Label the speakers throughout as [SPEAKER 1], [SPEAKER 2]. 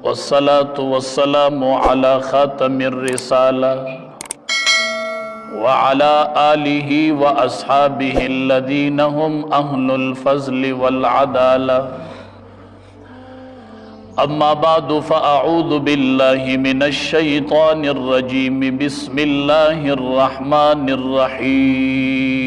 [SPEAKER 1] والصلاة والسلام على خاتم الرسالة وعلى آله وأصحابه الذين هم أهل الفضل والعدالة أما بعد فأعوذ بالله من الشيطان الرجيم بسم الله الرحمن الرحيم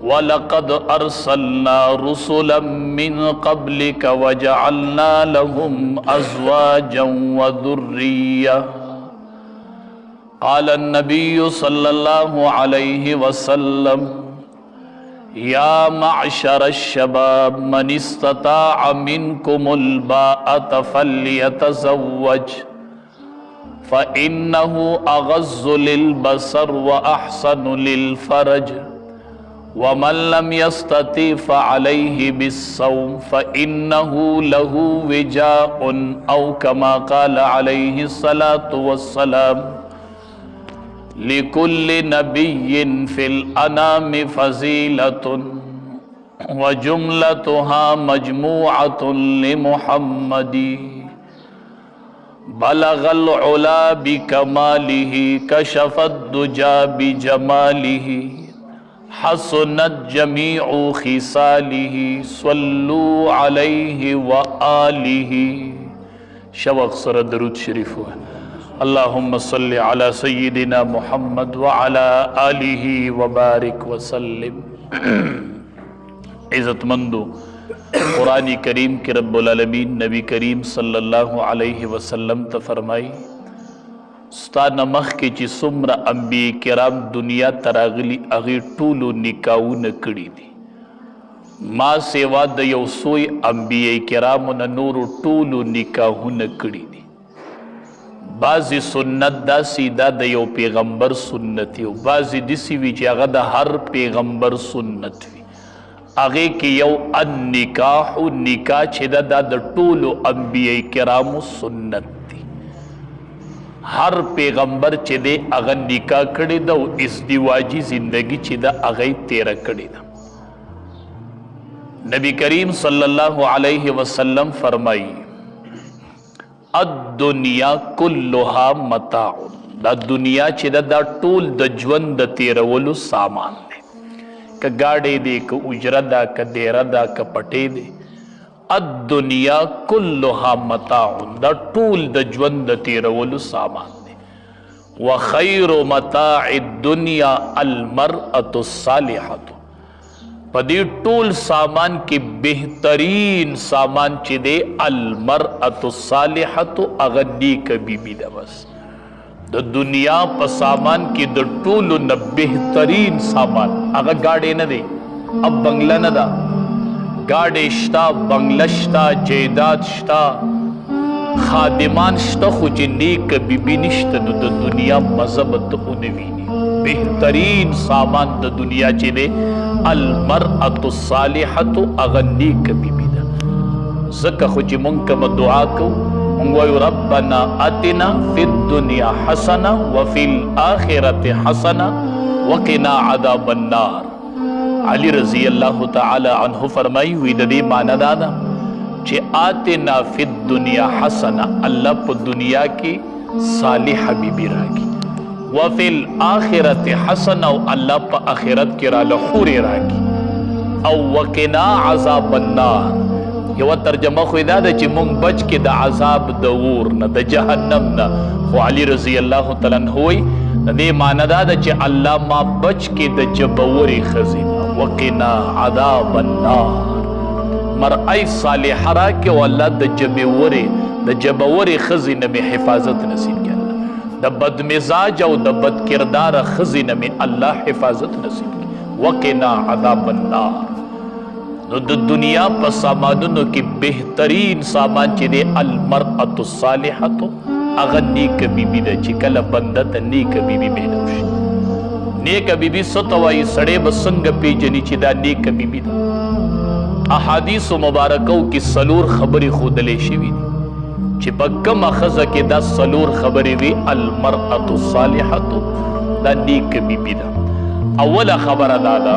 [SPEAKER 1] وَلَقَدْ أَرْسَلْنَا رُسُلًا مِّن قَبْلِكَ وَجَعَلْنَا لَهُمْ أَزْوَاجًا وَذُرِّيَّةً قال النبي صلى الله عليه وسلم يا معشر الشباب من استطاع منكم الباءة فليتزوج فإنه أغض للبصر وأحسن للفرج ومن لم يستطع فعليه بالصوم فإنه له وجاء أو كما قال عليه الصلاة والسلام لكل نبي في الأنام فضيلة وجملتها مجموعة لمحمد بلغ العلا بكماله كشف الدجى بجماله حسنت جميع خصاله صلوا عليه وآله شوق سر درود شریف اللهم صل على سيدنا محمد وعلى آله وبارك وسلم عزت مندو قرآن کریم کے رب العالمین نبی کریم صلی اللہ علیہ وسلم تا فرمائی ستا نمخ کی چی سمر انبیاء کرام دنیا تراغلی اغی طولو نکاو نکڑی دی ما سیوا دا یو سوی انبیاء کرامو نورو طولو نکاو نکڑی دی بعضی سنت دا سیدہ دا یو پیغمبر سنتی و بعضی دیسی وی چی اغا دا ہر پیغمبر سنت وی اغی کی یو ان نکاح نکاح چی دا دا طولو انبیاء کرامو سنت ہر پیغمبر چی دے اغا نکاح کڑی دا و ازدواجی زندگی چی دا اغای تیرہ کڑی دا نبی کریم صلی اللہ علیہ وسلم فرمائی الدنیا کلها متاع دا دنیا چی دا طول دا جون دا تیرہ ولو سامان دے کہ گاڑے دے کہ اجرہ دا کہ دیرہ دا کہ پٹے دے الدنیا کلها متاع دا طول دا جون دا تیرولو سامان دے وخیر متاع الدنیا المرأة الصالحة پا دی طول سامان کی بہترین سامان چی دے المرأة الصالحة اغنی کا بی بی دا بس دا دنیا پا سامان کی دا طولو نا بہترین سامان اگر گاڑے نا دے اب بنگلہ نا دا گاڑی شتا بنگلہ شتا جیداد شتا خادمان شتا خوچی نیک بی بی نشتا دا دنیا مذہبت انوینی بہترین سامان دا دنیا چی دے المرأة الصالحة اغن نیک بی بی دا زکا خوچی منکم دعا کو منگوی ربنا اتنا فی الدنیا حسنا وفی الآخرت حسنا وقنا عذاب النار علی رضی اللہ تعالی عنہ فرمائی ہوئی دا دی معنی دادا چھے آتنا فی الدنیا حسنا اللہ پا دنیا کی صالح حبیبی راکی وفی الآخرت حسنا اللہ پا آخرت کی را لحور راکی او وقنا عذاب النار یہ وہ ترجمہ خوی دادا چھے منگ بچ کے دا عذاب دا ورنا دا جہنم نا خو علی رضی اللہ تعالی عنہ ہوئی دا دی معنی دادا چھے اللہ ما بچ کے دا جبوری خزین وقنا عذاب النار مرئی صالح را کے واللہ دا جبوری خزین میں حفاظت نصیب کیا اللہ دا بد مزاج و دا بد کردار خزین میں اللہ حفاظت نصیب کیا وقنا عذاب النار دا دنیا پا سامانونو کی بہترین سامان چی دے المرأة الصالحة اغن نیک بی بی دا چی کل بندت نیک بی بی بینوشی نیک بی بی ستوائی سڑے بسنگ پی جنی چی دا نیک بی بی دا احادیث و مبارکو کی سلور خبری خود لے شوی دی چی پا کم اخذا کی دا سلور خبری وی المرأة الصالحة دا نیک بی بی دا اول خبر دادا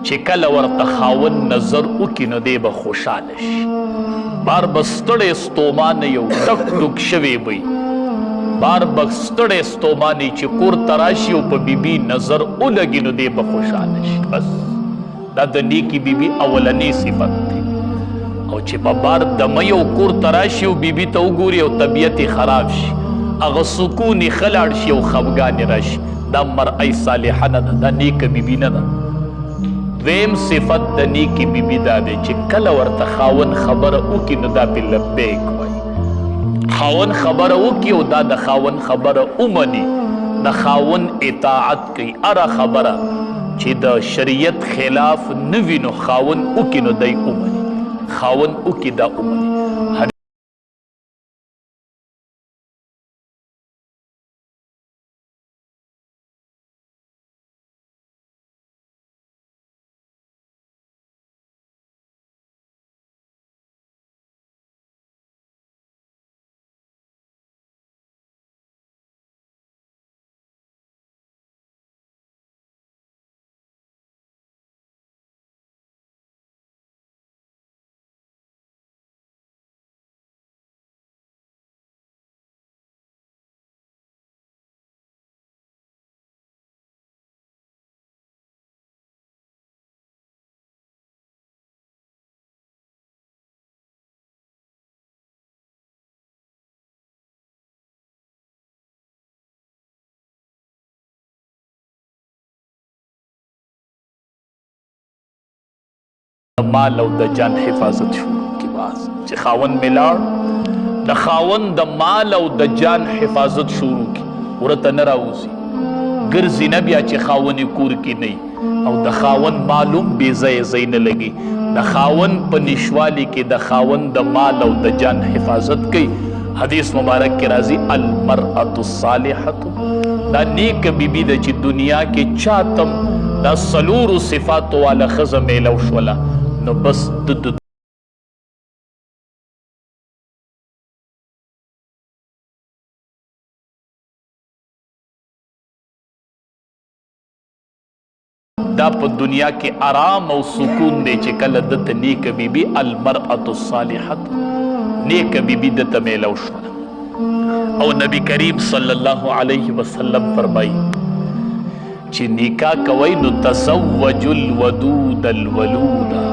[SPEAKER 1] چې کله ورته خاون نظر وکړي نو دی به خوشحاله شي. بار به ستړی ستومانه یو ټک ټوک شوی وي، بار به ستړی ستومانه چې کور ته راشي او په بیبي نظر ولګي نو دی به خوشحاله شي. بس دا د نیکي بیبي اولنی صفت دی. او چې په بار دمه یو کور ته راشي او بیبي ته وګوري او طبیعت خراب شي، هغه سکون یې ښه لاړ شي او خفګان یې راشي، دا مرأی صالحه نه ده، دا نیکه بیبي نه ده. دویم صفت د نیکي بیبي دا دی چې کله ورته خاون خبره وکړي نو دا پې لبیک وایي. خاون خبره وکړي او دا د خاون خبره ومني، د خاون اطاعت کوي. هره خبره چې د شریعت خلاف نه وي نو خاون وکړي نو دی ومني، خاون وکړي دا ومني. د مال او د جان حفاظت شروع کی باز چې خاون ملاړ د خاون د مال او د جان حفاظت شروع کی ورته نه راوځي، ګرځي نه بیا چې خاون کور کې نه او د خاون معلوم بې ځای ځای نه لګي. د خاون په نشوالي کې د خاون د مال او د جان حفاظت کوي. حدیث مبارک کې راځي المرأة الصالحة، دا نیک بیبي ده چې دنیا کې چاتم دا څلورو صفاتو والا ښځه میلو شوله نو بس دا په دنیا کې آرام او سکون دی چې کله دته نیک بیبي المرأة الصالحة نیک بیبي دته میلو شوله. او نبی کریم صلی الله علیه وسلم فرمایي چې نکاح کوئ نو تزوج الودود الولودا،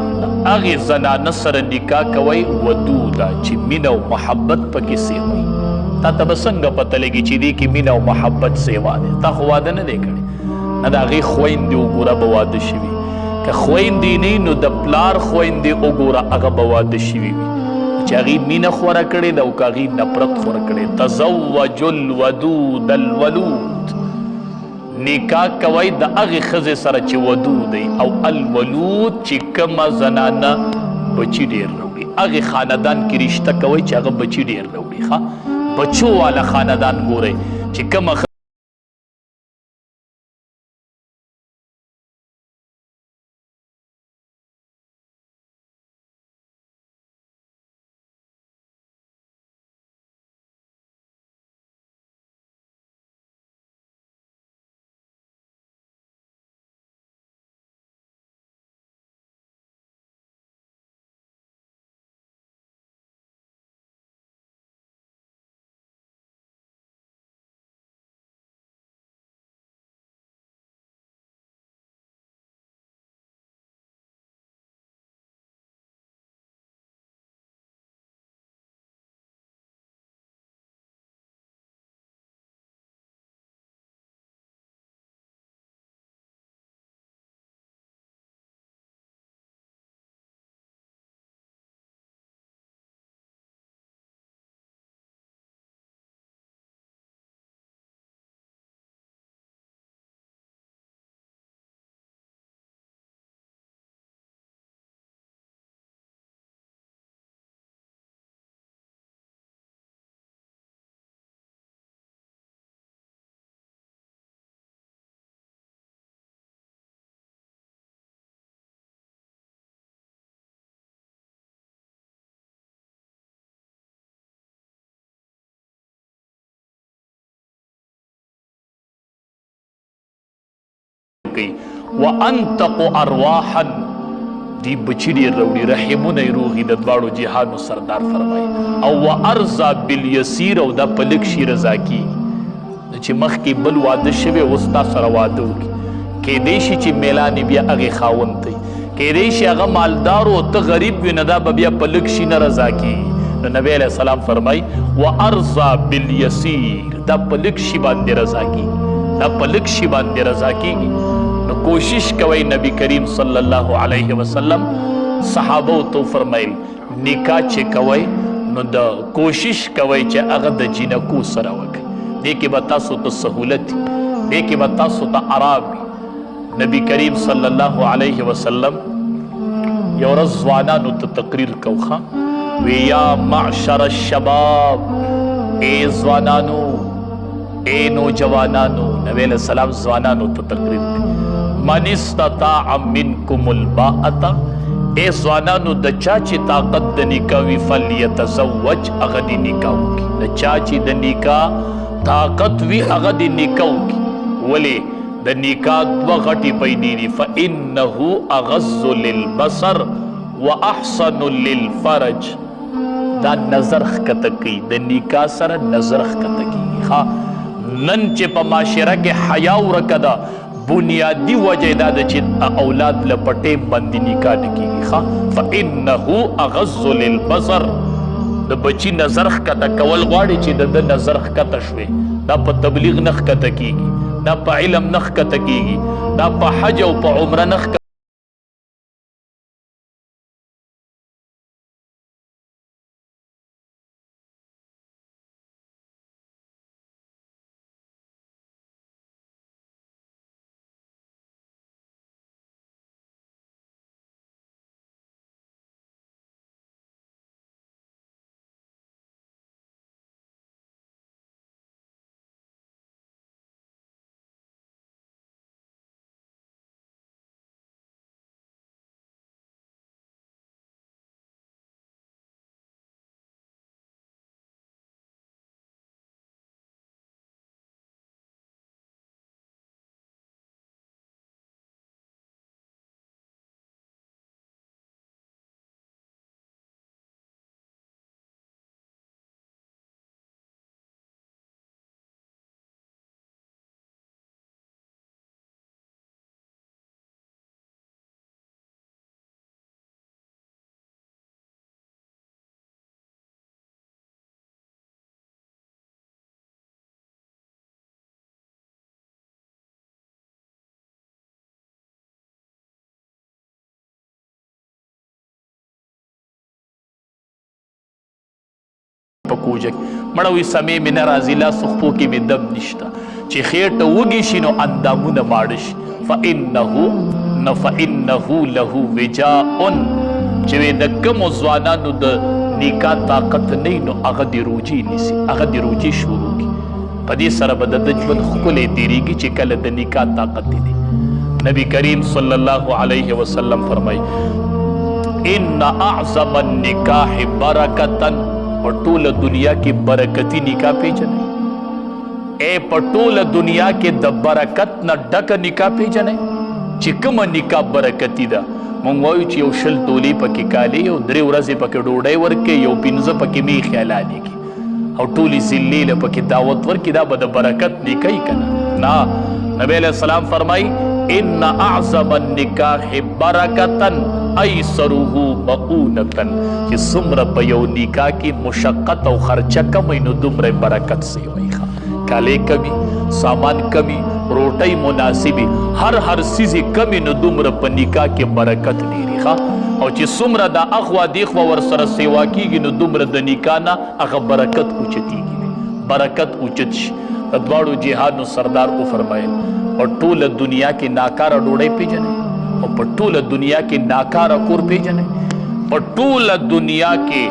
[SPEAKER 1] هغې زنانه سره نکاح کوئ ودوده چې مینه او محبت پکې سیوي. تا ته به څنګه پته لګي چې دې کې مینه او محبت سیوا دی؟ تا خو واده نه دی کړی، نه د هغې خویندې وګوره به واده شوي، که خویندې نه نو د پلار خویندې وګوره هغه به واده شوي وي چې هغې مینه خوره کړې ده او که هغې نفرت خوره کړې. تزوج الودود الولود، نکاح کوي د هغې ښځې سره چې ودود دی او الولود چې کومه زنانه بچي ډېر راوړي، هغې خاندان کې رشته کوئ چې هغه بچي ډېر راوړي. ښه بچو والا خاندان ګورئ چې کومه کوي وانتق ارواحا دی بچی ډیر راوړي رحمونه یې روغي د دواړو جهانو سردار فرمایي او وارضا بالیسیر او دا په لږ شي رضا کیږي چې مخکې بل واده شوی اوس تا سره واده وکړي کیدای شي چې میلانې بیا هغې خاوند دی کیدای شي هغه مالدار او ته غریب وي نو دا به بیا په لږ شي نه رضا کیږي نو نبی علیه السلام فرمایي وارضا بالیسیر دا په لږ شي باندې رضا کیږي دا په لږ شي باندې رضا کیږي نو کوشش کوي نبی کریم صلی الله علیه وسلم صحابو ته فرمایل نکاح چې کوي نو د کوشش کوي چې هغه د جنکو سره وکړي دې کې به تاسو ته سهولت دې کې به تاسو ته آرام نبی کریم صلی الله علیه وسلم یو ورځ ځوانانو ته تقریر کوخه وی یا معشر الشباب اے ځوانانو اے نوجوانانو نبی علیہ السلام ځوانانو ته تقریر کوي من استطاع منکم الباءة اے ځوانانو د چا چې طاقت د نکاح وي فلیتزوج هغه د نکاح وکړي د چا چې د نکاح طاقت وي هغه د نکاح وکړي ولې د نکاح دوه غټې پیدې دي فانه اغض للبصر واحسن للفرج دا نظر ښکته کوي د نکاح سره نظر ښکته کیږي ها نن چې په معاشره کې حیا ورکه ده بنیادی وجه دا ده چې اولاد له په ټیم باندې نکاح نه کیږي ها فانه اغض للبصر د بچی نظر ښکته کول غواړي چې د نظر ښکته شوي دا په تبلیغ نه ښکته کیږي دا په علم نه ښکته کیږي دا په حج او په عمره نه ښکته په کوجه مړوي سمې مې نه راځي لا سخپو کې مې دم نشته چې خېټه وږي شي نو اندامونه ماړه شي فانه له وجاء چې د کومو ځوانانو د نکاح طاقت نه نو هغه د روجي نیسي هغه د روجي شروع کړي په دې سره به د ژوند ښکلی تېرېږي چې کله د نکاح طاقت دی نبی کریم صلی الله علیه وسلم فرمایي ان اعظم النکاح برکتا په ټوله دنیا کې برکتی نکاح پیژنئ اے په ټوله دنیا کې د برکت نه ډکه نکاح پیژنئ چې کومه نکاح برکتی ده مونږ وایو چې یو شل تولې پکې کالي او 3 ورځې پکې ډوډۍ ورکړي یو 15 پکې میخې حلالې کړي او ټولې ذلې له پکې دعوت ورکړي دا به د برکت نکاح کنه نه نبی علیہ السلام فرمایي ان اعظم النکاح برکتا ایسره مؤونتن چې څومره په یو نکاح کې مشقت او خرچه کمی نو دومره برکت سی وي کالی کمی سامان کمی روټۍ مناسبی هر سیزی کمی نو دومره په نکاح کې برکت ډیری او چې څومره دا اخوا دیخوا ورسره سیوا کیږي نو دومره د نکاح نه هغه برکت اوچتیږي برکت اوچت شي د دواړو جهادو سردار او فرمایل او ټوله دنیا کې ناکاره ډوډۍ پیژنئ او په ټوله دنیا کې ناکاره کور پیژنئ په ټوله دنیا کې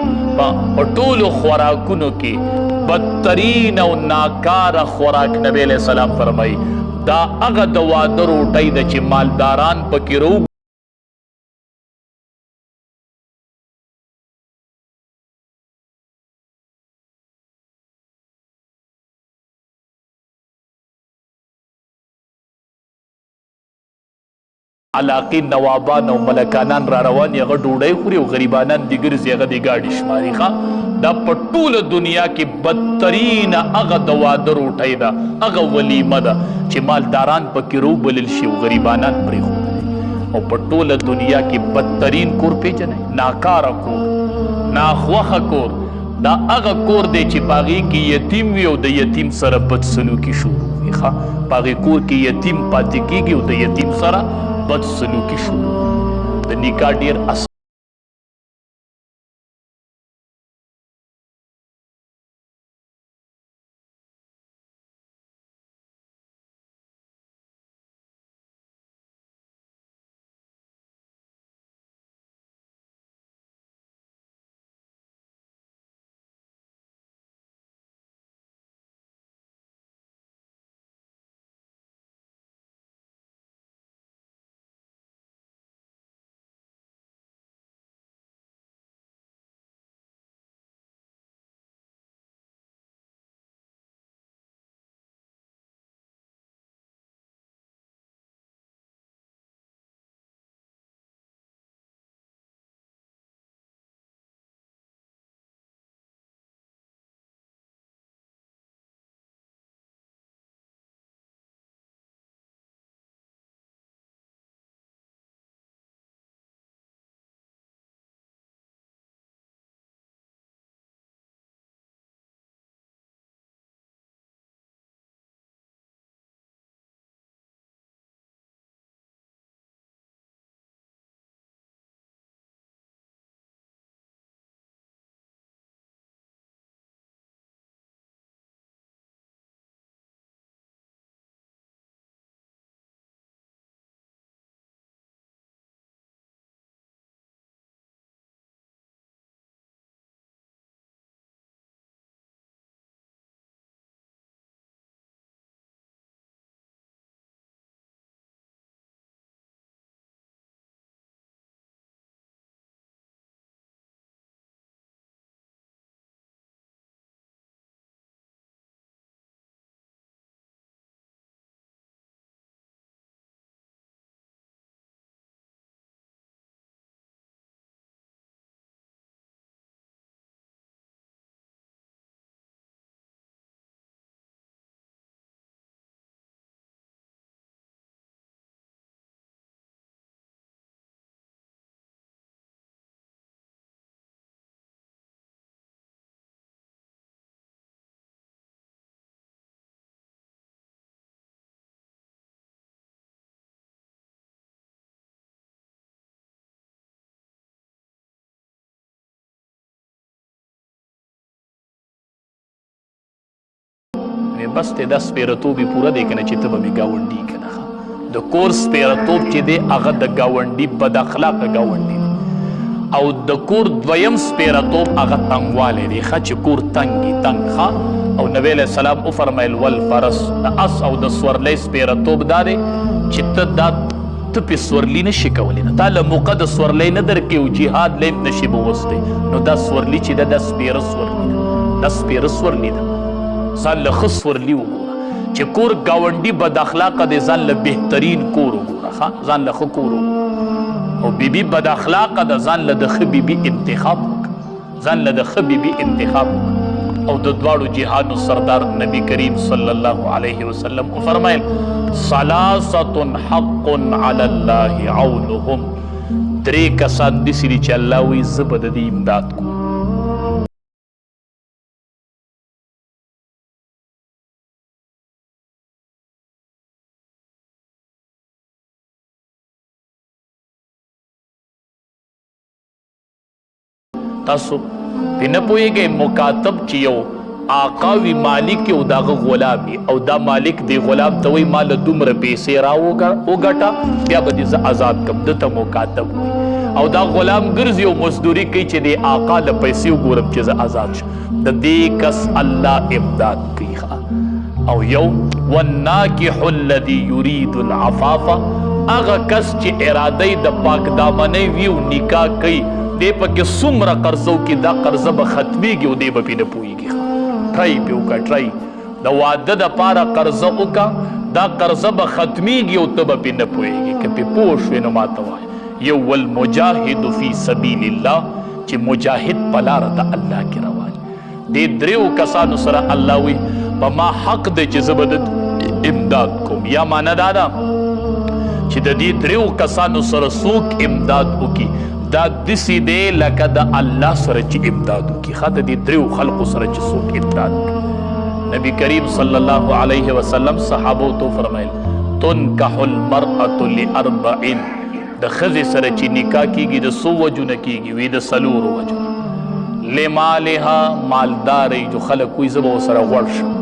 [SPEAKER 1] په ټولو خوراکونو کې بدترین او ناکاره خوراک نبی علیہ السلام فرمایي دا هغه د واده روټۍ ده چې مالداران پکې رو علاقې نوابان او ملکانان را روان دي، هغه ډوډۍ خوري او غریبانان دي ګرځي، هغه د ګاډي شماري. دا په ټوله دنیا کې بدترین هغه د واده روټۍ ده، هغه ولیمه ده چې مالداران پکې روبلل شي او غریبانان پرېښودلی. او په ټوله دنیا کې بدترین کور پېژنئ؟ ناکاره کور، ناخوښه کور. دا هغه کور دی چې په هغې کې یتیم وي او د یتیم سره بدسلوکي شروع وي. په هغې کور کې یتیم پاتې کېږي او د یتیم سره بدسلوکي شروع. د نکاح ډېر بس ته دا سپیرتوب پوره دی کنه چې ته به مې ګاونډي کنه. د کور سپیرتوب چې دی هغه د ګاونډي بد اخلاقه ګاونډي دی. او د کور دویم سپیرتوب هغه تنګوالی دی، ښه چې کور تنګي تنګ ښه. او نبی علیه السلام وفرمیل والفرس، د اس او د سورلۍ سپیرتوب دا دی چې ته دا ته پې سورلي نشي کولی، نه تا له موقع د سورلۍ نه درکې او جهاد لیم نشي بوستی، نو دا سورلي چې ده دا سپیره سورلي ده، دا سپیره سورلي ده. ځان له ښه سورلي وګوره چې کور ګاونډي بد اخلاقه دی، ځان له بهترین کور وګوره، ځان له ښه کور وګوره. او بیبي بد اخلاقه ده، ځان له د ښه بیبي انتخاب وکړه، ځان له د ښه بیبي انتخاب وکړه. او د دواړو جهانو سردار نبی کریم صلی الله علیه وسلم وفرمایل ثلاثة حق علی الله عونهم، درې کسان داسې دي چې الله وایي زه به د دې امداد کوم. تاسو پې نه پوهېږئ مکاتب چې یو آقا وي مالک او دغه غلام وي، او دا مالک دی غلام ته وایي ما له دومره پیسې را وګټه بیا به دې زه آزاد کړم، ده ته مکاتب وایي. او دا غلام ګرځي او مزدوري کوي چې د آقا له پیسې وګورم چې زه آزاد شم. د دې کس الله امداد کوي. او یو والناکح الذي يريد العفاف، هغه کس چې اراده یې د پاک دامنۍ وي او نکاح کوي، دی پکې څومره قرضه وکړي دا قرضه به ختمیږي او دی به پې نه پوهېږي. ټرای پې وکړه، ټرای د واده دپاره قرضه وکړه، دا قرضه به ختمیږي او ته به پې نه پوهېږي که پې پوه شوې نو ما ته وایه یو والمجاهد فی سبیل الله چې مجاهد په لاره د الله کې روان دې دریو کسانو سره الله وی په ما حق دی چې زه به د امداد کوم یا معنی دا ده چې د دې دریو کسانو سره څوک امداد وکړي دا داسې دی لکه د الله سره چې امداد وکړي ښه د دې دریو خلقو سره چې څوک امداد وکړي نبی کریم صلی الله علیه وسلم صحابو ته فرمایل تنکح المرأة لأربع د ښځې سره چې نکاح کیږي د څو وجو نه کیږي وی د څلورو وجو لمالها مالدارۍ جو خلک وایي زه به ورسره غوړ شم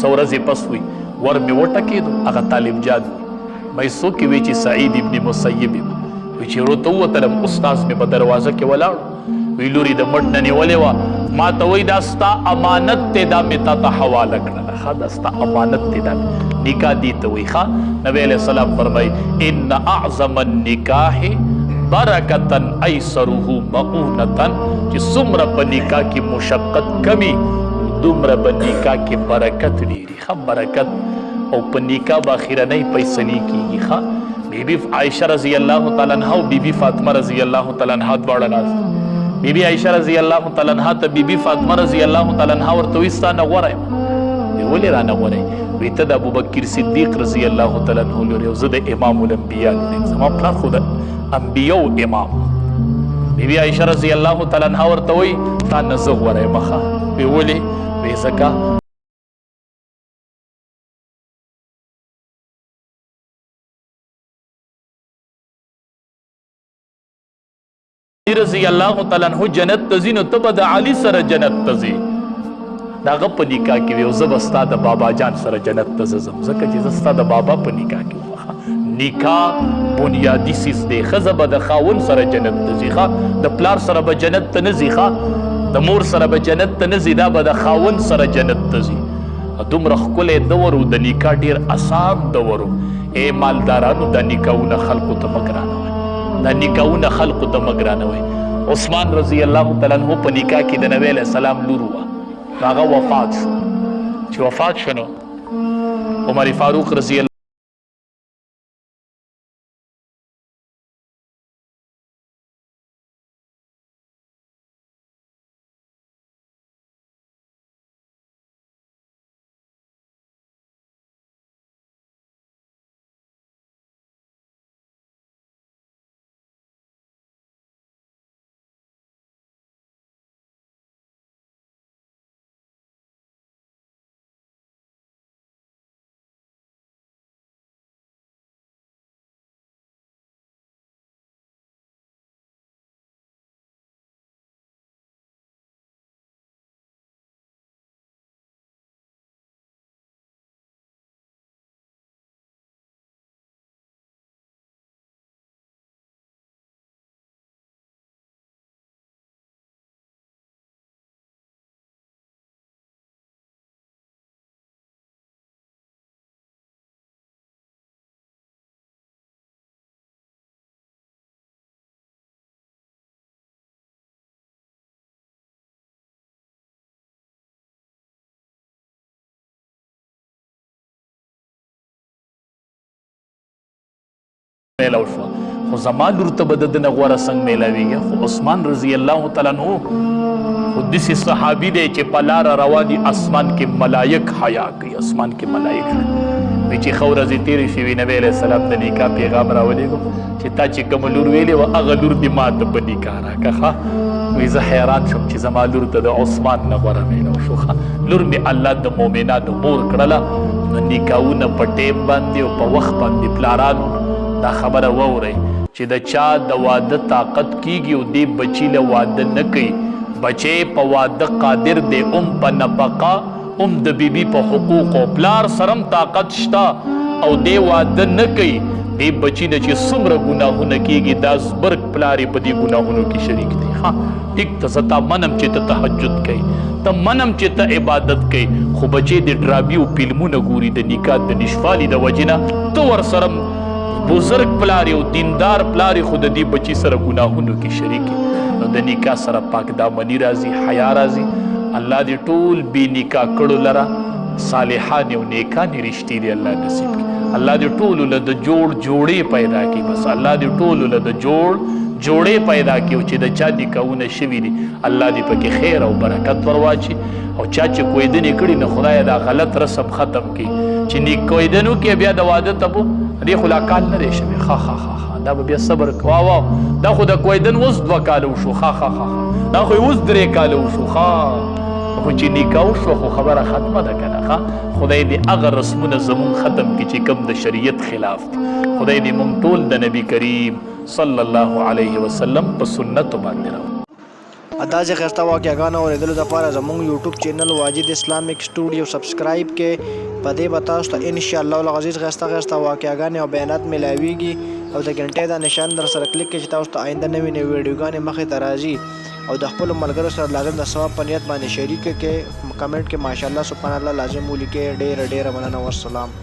[SPEAKER 1] سورزې پس وي ور مې وټکېدو هغه طالب جان وي څوک وی چې سعید ابن مسیب وی چې روته ووتلم استاذ مې په دروازه کې ولاړ وی لورې د مټ نه نیولې وه ما ته وایي دا ستا امانت دی دا مې تا ته حواله کړله ښه دا ستا امانت دی دا نکاح دې ته وایي ښه نبی علیه السلام فرمایي ان اعظم النکاح برکتا ایسره مؤونتا چې څومره په نکاح کې مشقت کمی دومره په نکاح کې برکت ډېري ښه برکت او په نکاح به اخرنۍ فیصلې کېږي ښه بیبی عائشہ رضی اللہ تعالیٰ عنہ او بیبی فاطمہ رضی اللہ تعالیٰ عنہ دواړه ناست. بیبی عائشہ رضی اللہ تعالیٰ عنہ ته بیبی فاطمہ رضی اللہ تعالیٰ عنہ ورته وی ستا نه غوره یم. ولې رانه غوره یې؟ وی ته د ابوبکر صدیق رضی الله تعالیٰ عنہ لور یې او زه د امام الانبیا لور یم. زما پلار خو د انبیاو امام. بیبی عائشہ رضی اللہ تعالیٰ عنہ ورته وی تا نه زه غوره یم ښه. وی ولې؟ وی ځکه رضی اللہ تعالیٰ عنہ جنت تزی نو ته به د علي سره جنت تزی. د هغه په نکاح کې وی او زه به ستا د بابا جان سره جنت ته ځم ځکه چې زه ستا د بابا په نکاح کې وم. نکاح بنیادي څیز دی. ښځه به د خاوند سره جنت ته ځي ښه، د پلار سره به جنت ته نه ځي ښه، د مور سره به جنت ته نه ځي، دا به د خاوند سره جنت ته ځي. دومره ښکلی دور و، د نکاح ډېر اسان دور و. ای مالدارانو دا نکاحونه خلقو ته مه ګرانوئ، دا نکاحونه خلقو ته مه ګرانوئ. عثمان رضی اللہ تعالیٰ عنہ په نکاح کې د نبی علیہ السلام لور وه، هغه وفات شو. چې وفات شو نو عمر فاروق رضی اللہ میلاو شو. خو زما لور ته به د ده نه غوره څنګه میلاویږي؟ خو عثمان رضی الله تعالیٰ عنہ خو داسې صحابي دی چې په لاره روان دي، اسمان کې ملایک حیا کوي، اسمان کې ملایک وایي چې ښه ورځې تېرې شوې، نبی علیه السلام د نکاح پیغام راولېږو چې تا چې کومه لور ویلې وه هغه لور دې ما ته په نکاح راکړه ښه. وایي زه حیران شوم چې زما لور ته د عثمان نه غوره میلاو شو ښه. لور مې الله د مؤمنانو مور کړله. نو نکاحونه په ټیم باندې او په وخت باندې پلارانو دا خبره واورئ چې د چا د واده طاقت کیږي او دې بچي له واده نه کوي. بچی په واده قادر دی، په نفقه د بیبي په حقوقو پلار سرم طاقت شته او دې واده نه کوي، دې بچي نه چې څومره ګناهونه کیږي دا زبرګ پلار یې په دې ګناهونو کې شریک دی. ها ټیک ته زه تا منم چې ته تهجد کوي، ته منم چې ته عبادت کوي، خو بچی د ډرامې او فلمونه ګوري د نکاح د نشوالي د وجې نه، ته ورسره بزرگ پلاری او دیندار پلاری خود دی بچی سره گناهونو کې شریک. نو د نکاح سره پاک دامنی راځي، حیا راځي. الله دې ټول بی نکاح کړو لره صالحان او نیکان رشتې دی الله نصیب کړي. الله دې ټول له د جوړې پیدا کړي. بس الله دې ټول له د جوړې پیدا کړي چې د چا نکاحونه شوي دي الله دې پکې خیر او برکت ورواچي. او چا چې کویدنې کړي نه خدای دا غلط رسم ختم کړي چې نیک کویدنو کې بیا د واده تبو دې خو لا کال نه دی شوی. ښه دا به بیا صبر کوه، دا خو د کویدن اوس 2 کاله وشو، ښه دا خو اوس 3 کاله وشو، خو چې نکاح وشو خو خبره ختمه ده که نه. خدای دې هغه رسمونه زمون ختم کړي چې کوم د شریعت خلاف دي. خدای دې مونږ ټول د نبی کریم صلی الله علیه وسلم په سنتو باندې راو.
[SPEAKER 2] دا چې خسته واقعګانو اوریدلو دپاره زموږ یوټیوب چینل واجد اسلامیک سټوډیو سبسکرایب کې په دې به تاسو ته انشاءالله العزیز خسته واقعګانې او بیانات میلاویږي او د ګنټې دا نشان در سره کلیک کړئ چې تاسو ته آینده نوې نوې ویډیوګانې مخې ته راځي. او د خپلو ملګرو سره لازم د ثواب په نیت باندې شریک کړئ. کمنټ کې ماشاءالله سبحان الله لازم ولیکئ. ډېره مننه، والسلام.